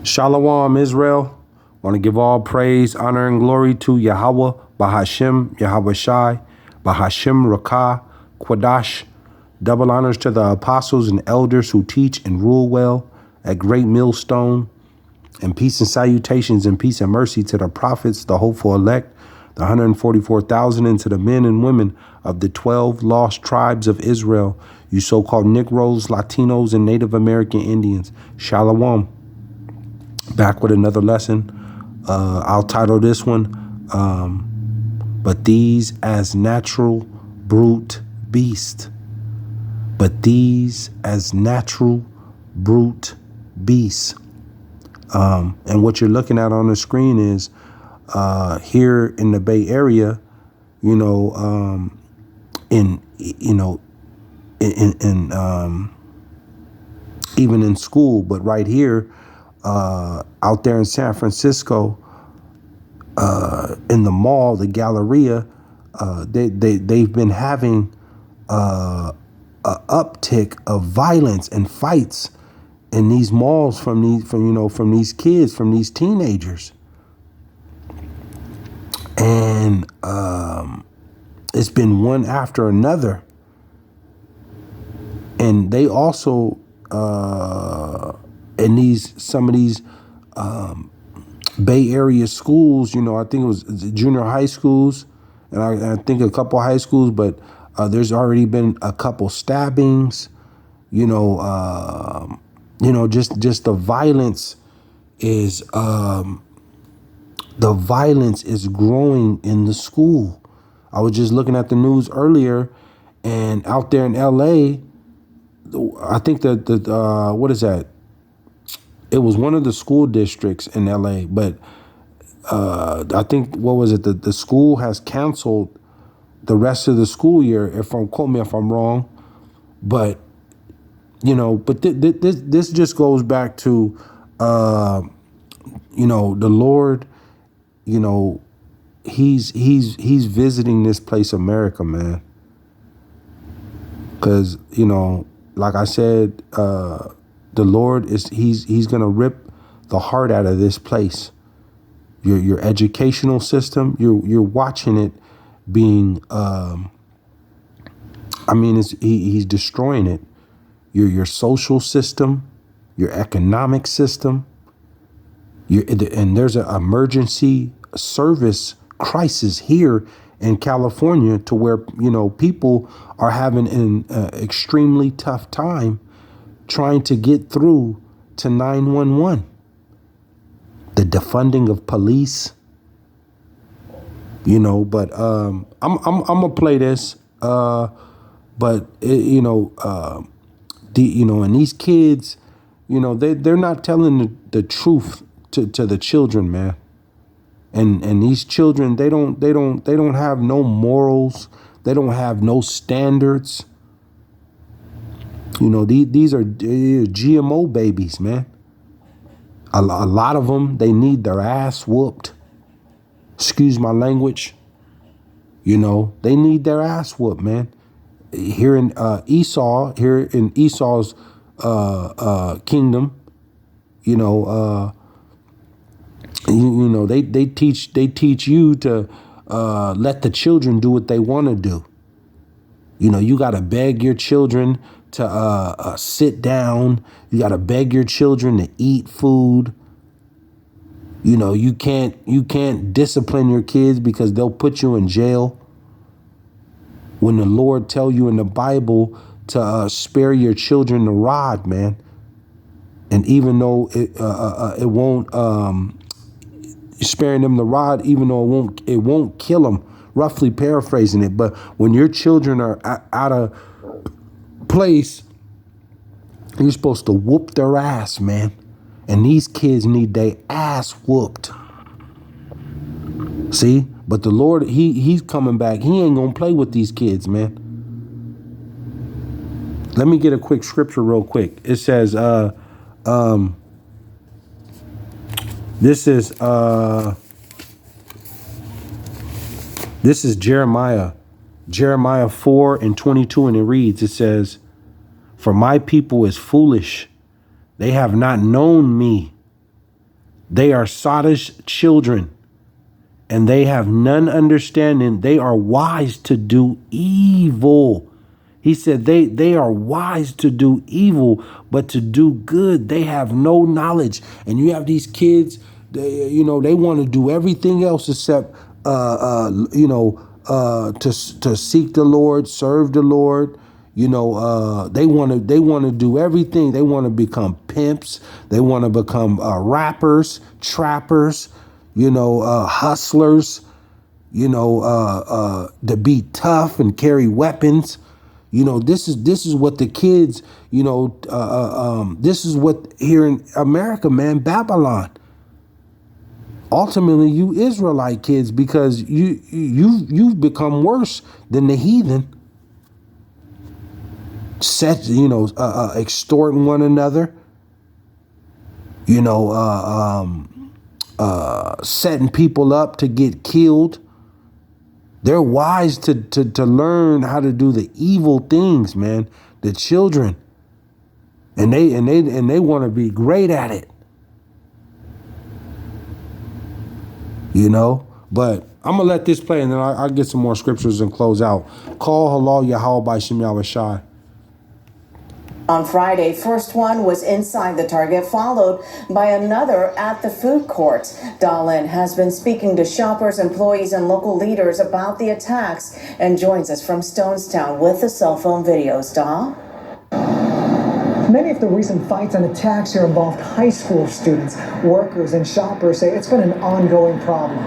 Shalom, Israel. Want to give all praise, honor, and glory to Yahawah, BASHAM, YAHAWAHSHI, BASHAM, Rakah, Quadash. Double honors to the apostles and elders who teach and rule well at Great Millstone. And peace and salutations and peace and mercy to the prophets, the hopeful elect, the 144,000, and to the men and women of the 12 lost tribes of Israel, you so-called Negroes, Latinos, and Native American Indians. Shalom. Back with another lesson. I'll title this one, But These as Natural Brute Beast. But these as natural brute beasts. And what you're looking at on the screen is here in the Bay Area, even in school, but right here, out there in San Francisco, in the mall, the Galleria, they've been having a uptick of violence and fights in these malls from these kids, from these teenagers. And it's been one after another. And they also in some of these Bay Area schools, I think it was junior high schools, and I think a couple high schools, but there's already been a couple stabbings, just the violence is growing in the school. I was just looking at the news earlier, and out there in LA, I think that what is that? It was one of the school districts in LA, but I think, what was it? The school has canceled the rest of the school year. Quote me if I'm wrong, but this just goes back to the Lord. He's visiting this place, America, man. Because like I said, the Lord he's gonna rip the heart out of this place. Your educational system, you're watching it being he's destroying it. Your social system, your economic system, and there's an emergency service crisis here in California, to where people are having an extremely tough time trying to get through to 911. The defunding of police, but I'm gonna play this, but and these kids, they're not telling the truth to the children, man. And these children, they don't have no morals. They don't have no standards. These are GMO babies, man. A lot of them, they need their ass whooped. Excuse my language. They need their ass whooped, man. Here in Esau's kingdom, they teach you to let the children do what they want to do. You got to beg your children to sit down. You got to beg your children to eat food. You can't discipline your kids because they'll put you in jail. When the Lord tell you in the Bible to spare your children the rod, man. And even though it won't sparing them the rod, even though it won't kill them, roughly paraphrasing it. But when your children are out of place, you're supposed to whoop their ass, man. And these kids need their ass whooped. See? But the Lord, he's coming back. He ain't gonna play with these kids, man. Let me get a quick scripture real quick. It says, this is Jeremiah 4:22, and it reads, it says, "For my people is foolish. They have not known me. They are sottish children, and they have none understanding. They are wise to do evil. He said they are wise to do evil, but to do good, they have no knowledge. And you have these kids, they want to do everything else except, to seek the Lord, serve the Lord. They want to do everything. They want to become pimps. They want to become rappers, trappers, hustlers, to be tough and carry weapons. This is what the kids, this is what here in America, man, Babylon. Ultimately, you Israelite kids, because you've become worse than the heathen. Extorting one another, setting people up to get killed. They're wise to learn how to do the evil things, man. The children, and they want to be great at it, But I'm gonna let this play, and then I'll get some more scriptures and close out. Call halal YAHAWAHSHI YAHAWAHSHI. On Friday, first one was inside the Target, followed by another at the food court. Dahlin has been speaking to shoppers, employees, and local leaders about the attacks and joins us from Stonestown with the cell phone videos. Dahl? Many of the recent fights and attacks here involved high school students. Workers and shoppers say it's been an ongoing problem.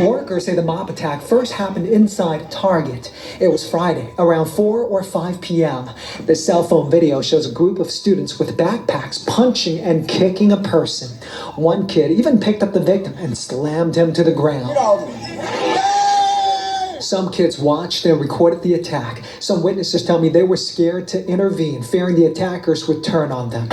Workers say the mob attack first happened inside Target. It was Friday, around 4 or 5 p.m. The cell phone video shows a group of students with backpacks punching and kicking a person. One kid even picked up the victim and slammed him to the ground. Some kids watched and recorded the attack. Some witnesses tell me they were scared to intervene, fearing the attackers would turn on them.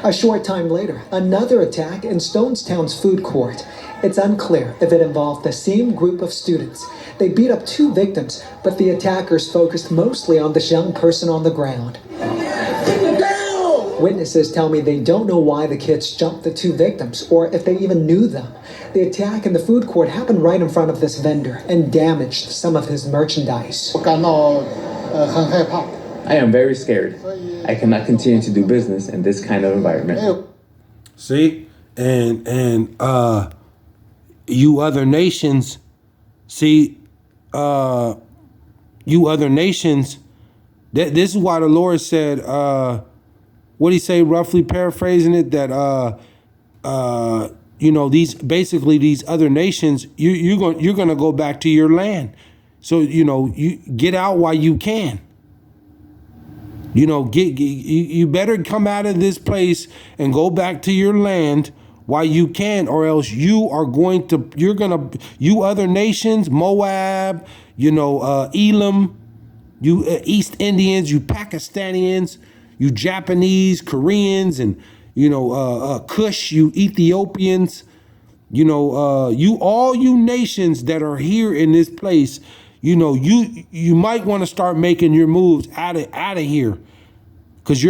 A short time later, another attack in Stonestown's food court. It's unclear if it involved the same group of students. They beat up 2 victims, but the attackers focused mostly on this young person on the ground. Witnesses tell me they don't know why the kids jumped the 2 victims, or if they even knew them. The attack in the food court happened right in front of this vendor and damaged some of his merchandise. I am very scared. I cannot continue to do business in this kind of environment. See? And you other nations, this is why the Lord said, what did he say, roughly paraphrasing it, that these other nations, you're gonna go back to your land. So you get out while you can. You better come out of this place and go back to your land while you can, or else you other nations, Moab, Elam, you East Indians, you Pakistanians, you Japanese, Koreans, and Kush, you Ethiopians, all you nations that are here in this place, you might want to start making your moves out of here, because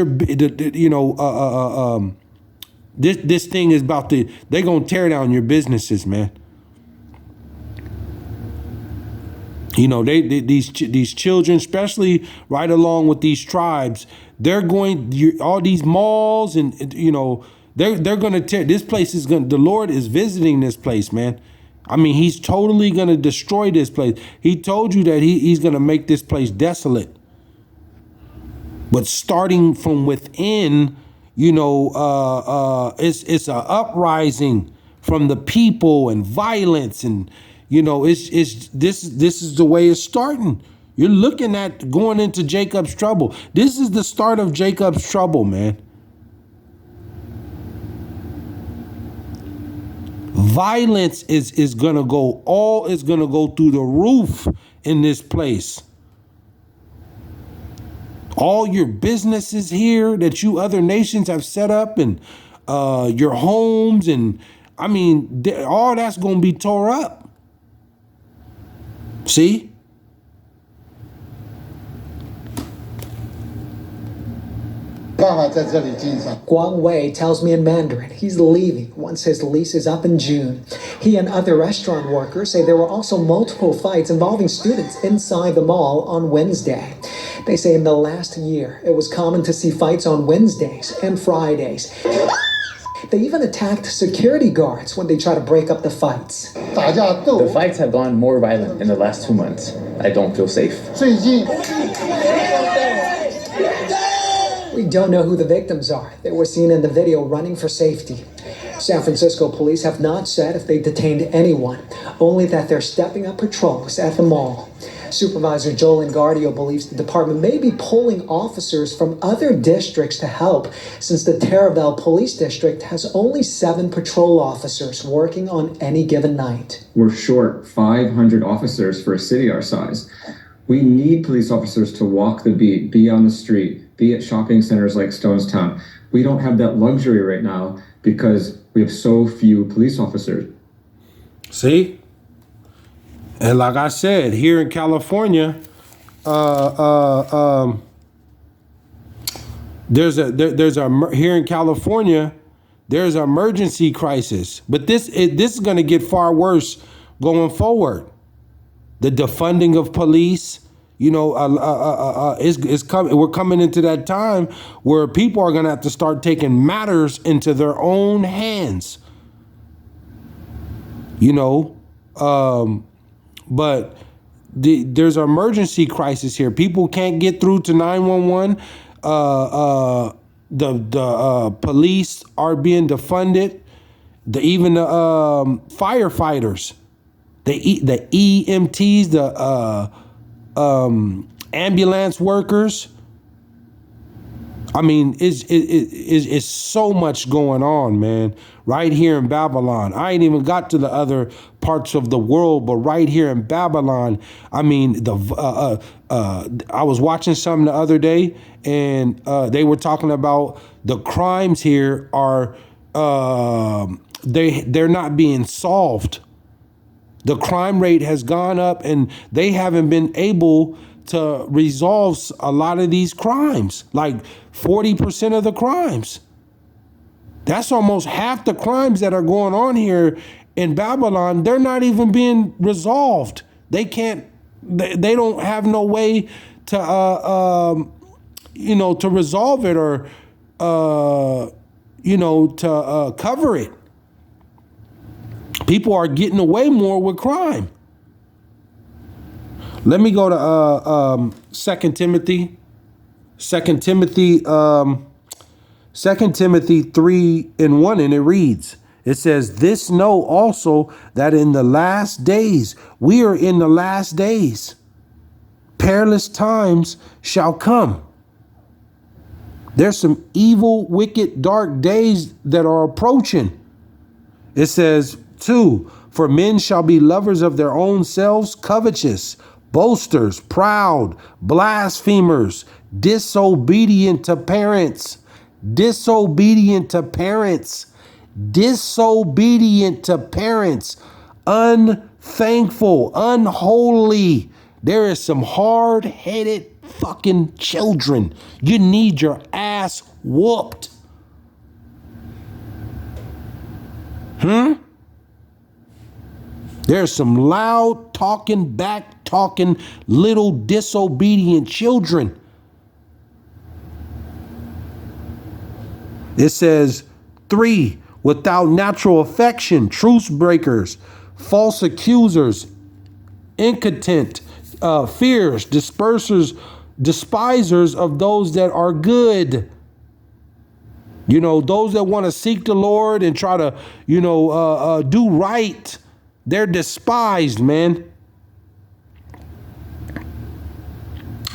this thing is they're gonna tear down your businesses, man. These children, especially right along with these tribes, they're going all these malls, and they're gonna tear this place. The Lord is visiting this place, man. I mean, he's totally gonna destroy this place. He told you that he's gonna make this place desolate. But starting from within, it's an uprising from the people and violence, and this is the way it's starting. You're looking at going into Jacob's trouble. This is the start of Jacob's trouble, man. Violence is gonna go through the roof in this place. All your businesses here that you other nations have set up, and your homes, and all that's gonna be tore up. See? Guang Wei tells me in Mandarin he's leaving once his lease is up in June. He and other restaurant workers say there were also multiple fights involving students inside the mall on Wednesday. They say in the last year, it was common to see fights on Wednesdays and Fridays. They even attacked security guards when they try to break up the fights. The fights have gone more violent in the last 2 months. I don't feel safe. We don't know who the victims are. They were seen in the video running for safety. San Francisco police have not said if they detained anyone, only that they're stepping up patrols at the mall. Supervisor Joel Engardio believes the department may be pulling officers from other districts to help, since the Terraville Police District has only 7 patrol officers working on any given night. We're short 500 officers for a city our size. We need police officers to walk the beat, be on the street, be at shopping centers like Stonestown. We don't have that luxury right now because we have so few police officers. See? And like I said, here in California, there's an emergency crisis, but this is going to get far worse going forward. The defunding of police, you know, is coming. We're coming into that time where people are going to have to start taking matters into their own hands. You know, but there's an emergency crisis here. People can't get through to 911. The police are being defunded. Even the firefighters, the EMTs, the ambulance workers. I mean, it's so much going on, man. Right here in Babylon. I ain't even got to the other parts of the world, but right here in Babylon, I mean, I was watching something the other day, and they were talking about the crimes here are they're not being solved. The crime rate has gone up, and they haven't been able to resolve a lot of these crimes, like 40% of the crimes. That's almost half the crimes that are going on here in Babylon. They're not even being resolved. They don't have no way to, to resolve it or, to cover it. People are getting away more with crime. Let me go to 2 Timothy. 2 Timothy 3:1, and it reads, it says, "This know also that in the last days, we are in the last days. Perilous times shall come." There's some evil, wicked, dark days that are approaching. It says, 2, "For men shall be lovers of their own selves, covetous, boasters, proud, blasphemers, disobedient to parents, unthankful, unholy." There is some hard-headed fucking children. You need your ass whooped. There's some loud talking, back talking, little disobedient children. It says 3, "Without natural affection, truce breakers, false accusers, incontinent, fierce, despisers of those that are good." You know, those that want to seek the Lord and try to, do right, they're despised, man.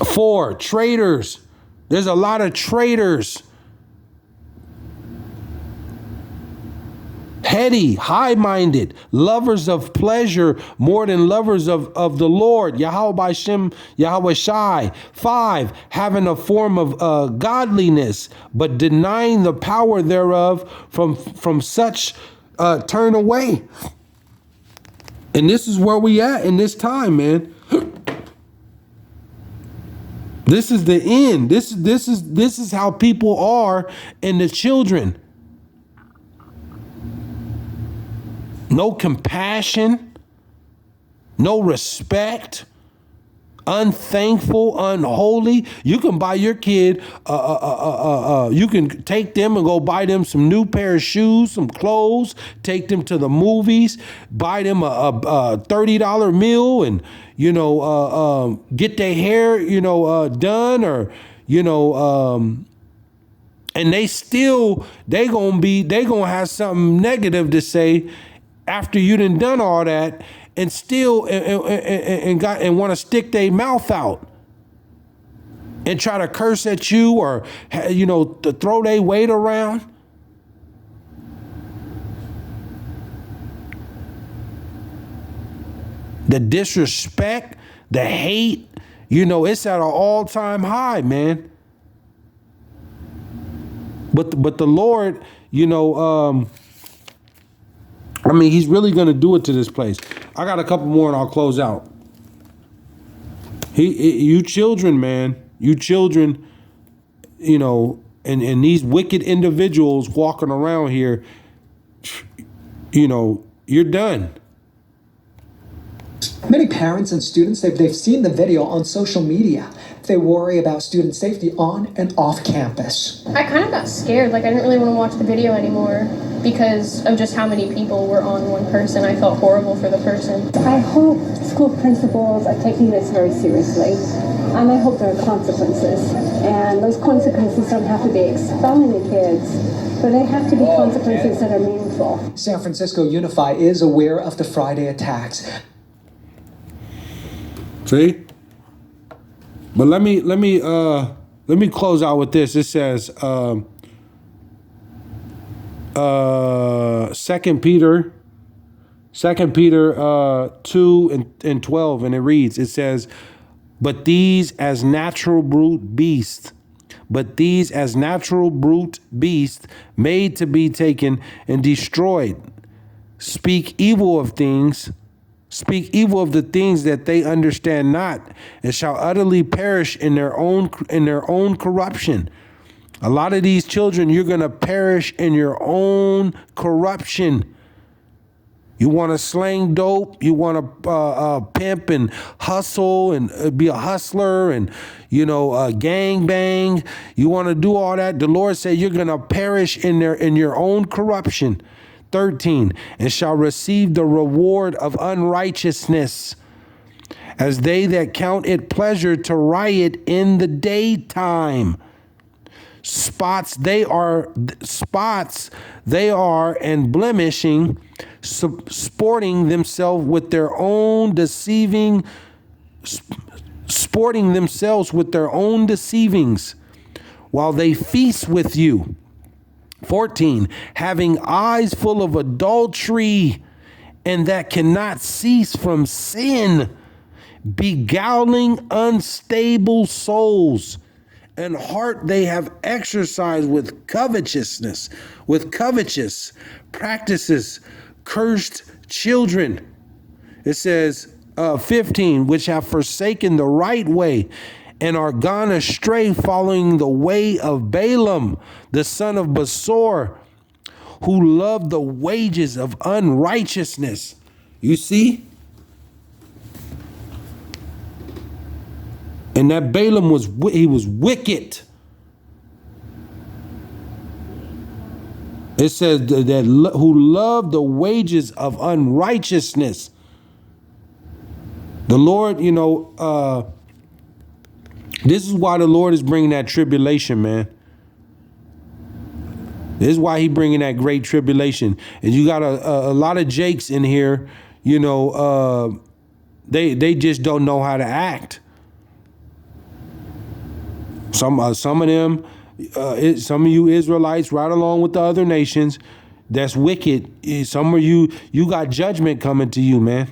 4, traitors. There's a lot of traitors. Heady, high-minded, lovers of pleasure more than lovers of the Lord. YAHAWAHSHI, YAHAWAHSHI. 5, having a form of godliness, but denying the power thereof. From such turn away. And this is where we at in this time, man. This is the end. This is how people are in the children. No compassion, no respect, unthankful, unholy. You can buy your kid, you can take them and go buy them some new pair of shoes, some clothes, take them to the movies, buy them a $30 meal, and get their hair done, or and they gonna have something negative to say after you done all that, and still and want to stick their mouth out and try to curse at you, or to throw their weight around. The disrespect, the hate, it's at an all-time high, man. But the Lord, he's really going to do it to this place. I got a couple more and I'll close out. You children, man, and these wicked individuals walking around here, you're done. Many parents and students, they've seen the video on social media. They worry about student safety on and off campus. I kind of got scared. I didn't really want to watch the video anymore because of just how many people were on one person. I felt horrible for the person. I hope school principals are taking this very seriously, and I hope there are consequences. And those consequences don't have to be expelling the kids, but they have to be consequences that are meaningful. San Francisco Unify is aware of the Friday attacks. See? But let me close out with this. It says 2 Peter 2 and 12, and it reads, it says, but these as natural brute beasts made to be taken and destroyed, speak evil of the things that they understand not, and shall utterly perish in their own corruption. A lot of these children, you're going to perish in your own corruption. You want to slang dope, you want to pimp and hustle and be a hustler and, gang bang. You want to do all that. The Lord said you're going to perish in your own corruption. 13, and shall receive the reward of unrighteousness, as they that count it pleasure to riot in the daytime. Spots they are, and blemishing, sporting themselves with their own deceivings, while they feast with you. 14, having eyes full of adultery, and that cannot cease from sin, beguiling unstable souls, and heart they have exercised with covetous practices, cursed children. It says 15, which have forsaken the right way, and are gone astray, following the way of Balaam, the son of Besor, who loved the wages of unrighteousness. You see? And that Balaam was wicked. It says that who loved the wages of unrighteousness. The Lord, this is why the Lord is bringing that tribulation, man. This is why he bringing that great tribulation. And you got a lot of Jakes in here, they just don't know how to act. Some of them, some of you Israelites, right along with the other nations, that's wicked. Some of you got judgment coming to you, man.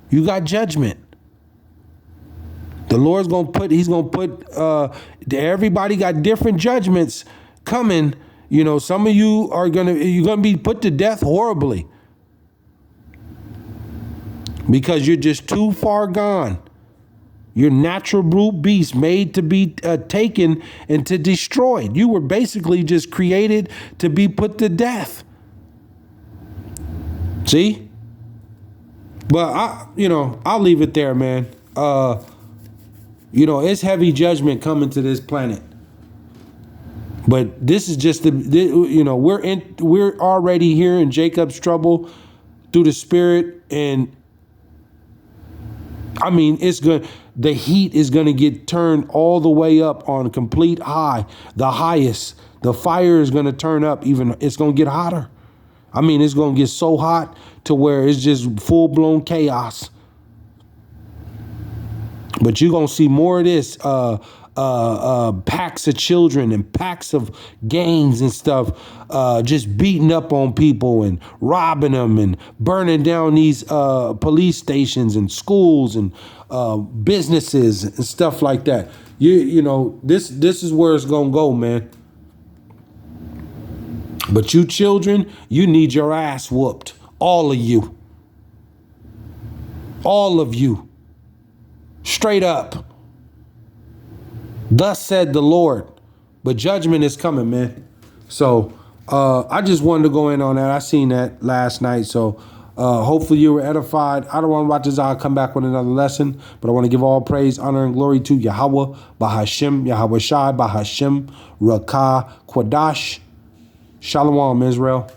You got judgment. The Lord's he's gonna put, everybody got different judgments coming. Some of you you're gonna be put to death horribly because you're just too far gone. You're natural brute beast made to be taken and to destroyed. You were basically just created to be put to death. See? But I'll leave it there, man. It's heavy judgment coming to this planet. But this is just we're already here in Jacob's trouble through the Spirit, and I mean, the heat is going to get turned all the way up on complete high, the highest. The fire is going to turn up it's going to get hotter. I mean, it's going to get so hot to where it's just full-blown chaos. But you're going to see more of this, packs of children and packs of gangs and stuff, just beating up on people and robbing them and burning down these police stations and schools and businesses and stuff like that. This is where it's going to go, man. But you children, you need your ass whooped. All of you. All of you. Straight up. Thus said the Lord. But judgment is coming, man. So I just wanted to go in on that. I seen that last night. So hopefully you were edified. I don't want to watch this. I'll come back with another lesson. But I want to give all praise, honor, and glory to Yahawah, BASHAM, YAHAWAHSHI, BASHAM, Rakah, Quadash. Shalom, Israel.